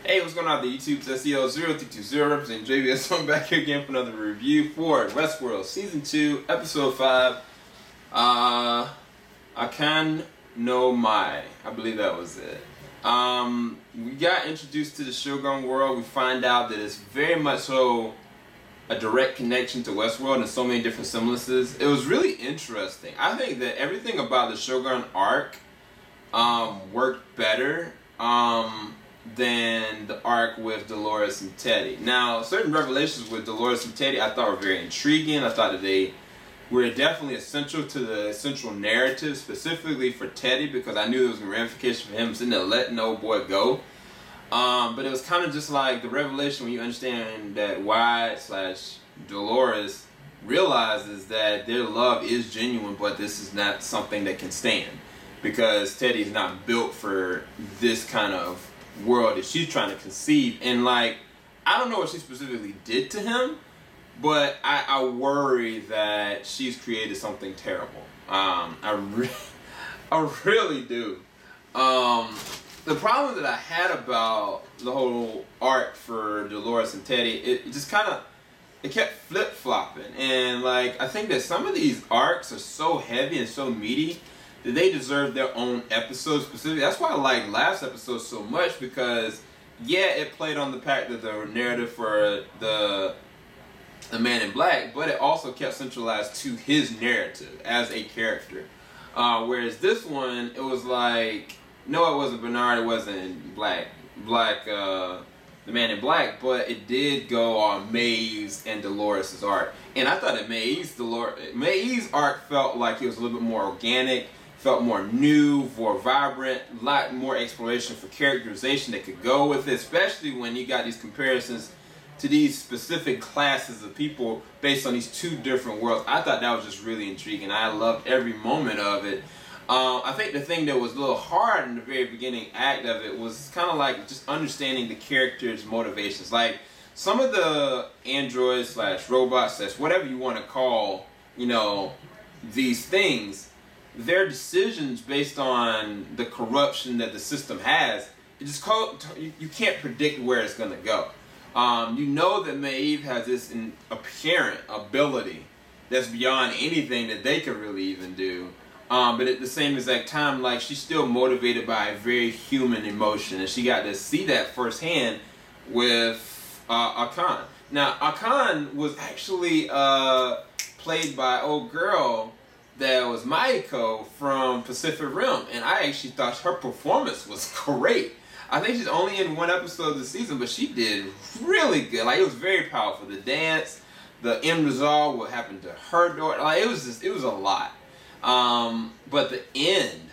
Hey, what's going on the YouTube's SEO0320 representing JVS. I'm back here again for another review for Westworld Season 2, Episode 5. Akane no MAI. I believe that was it. We got introduced to the Shogun World. We find out that it's very much so a direct connection to Westworld and so many different semblances. It was really interesting. I think that everything about the Shogun arc worked better than the arc with Dolores and Teddy. Now, certain revelations with Dolores and Teddy I thought were very intriguing. I thought that they were definitely essential to the central narrative, specifically for Teddy, because I knew there was a ramification for him sitting there letting the old boy go. But it was kind of just like the revelation when you understand that Wyatt/Dolores realizes that their love is genuine, but this is not something that can stand, because Teddy's not built for this kind of world that she's trying to conceive. And like, I don't know what she specifically did to him, but I worry that she's created something terrible. I really do. The problem that I had about the whole arc for Dolores and Teddy, it just kind of, it kept flip-flopping. And like, I think that some of these arcs are so heavy and so meaty that they deserve their own episode specifically. That's why I like last episode so much, because yeah, it played on the fact that the narrative for the Man in Black, but it also kept centralized to his narrative as a character. Whereas this one, it was like, no, it wasn't Bernard, it wasn't the Man in Black, but it did go on MAI's and Dolores' arc. And I thought that MAI's arc felt like it was a little bit more organic, felt more new, more vibrant, a lot more exploration for characterization that could go with it, especially when you got these comparisons to these specific classes of people based on these two different worlds. I thought that was just really intriguing. I loved every moment of it. I think the thing that was a little hard in the very beginning act of it was kind of like just understanding the characters' motivations. Like, some of the androids / robots / whatever you want to call, you know, these things, their decisions based on the corruption that the system has, it just you can't predict where it's going to go. You know that MAI has this apparent ability that's beyond anything that they could really even do. But at the same exact time, like, she's still motivated by a very human emotion, and she got to see that firsthand with Akane. Now, Akane was actually played by old girl that was Maiko from Pacific Rim, and I actually thought her performance was great. I think she's only in one episode of the season, but she did really good. Like, it was very powerful. The dance, the end result, what happened to her daughter, like, it was a lot. But the end,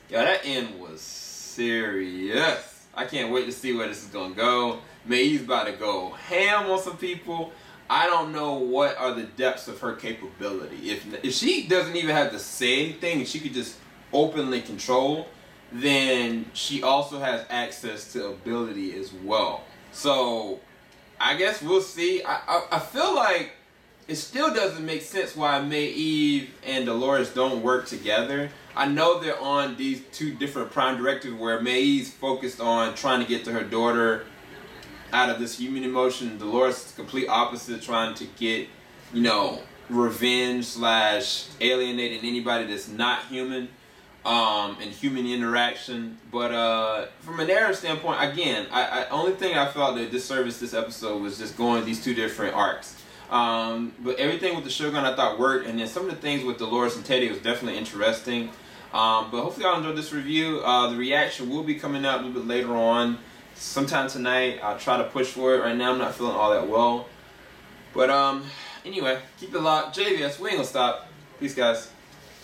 yeah, that end was serious. I can't wait to see where this is gonna go. MAI's about to go ham on some people. I don't know what are the depths of her capability. If she doesn't even have to say anything and she could just openly control, then she also has access to ability as well. So I guess we'll see. I feel like it still doesn't make sense why MAI and Dolores don't work together. I know they're on these two different prime directives where MAI's focused on trying to get to her daughter out of this human emotion. Dolores is the complete opposite, trying to get, you know, revenge / alienating anybody that's not human, and human interaction. But from a narrative standpoint, again, only thing I felt that disserviced this episode was just going these two different arcs. But everything with the Shogun I thought worked, and then some of the things with Dolores and Teddy was definitely interesting. But hopefully y'all enjoyed this review. The reaction will be coming out a little bit later on, sometime tonight. I'll try to push for it. Right now I'm not feeling all that well. But anyway, keep it locked. JVS, we ain't gonna stop. Peace, guys.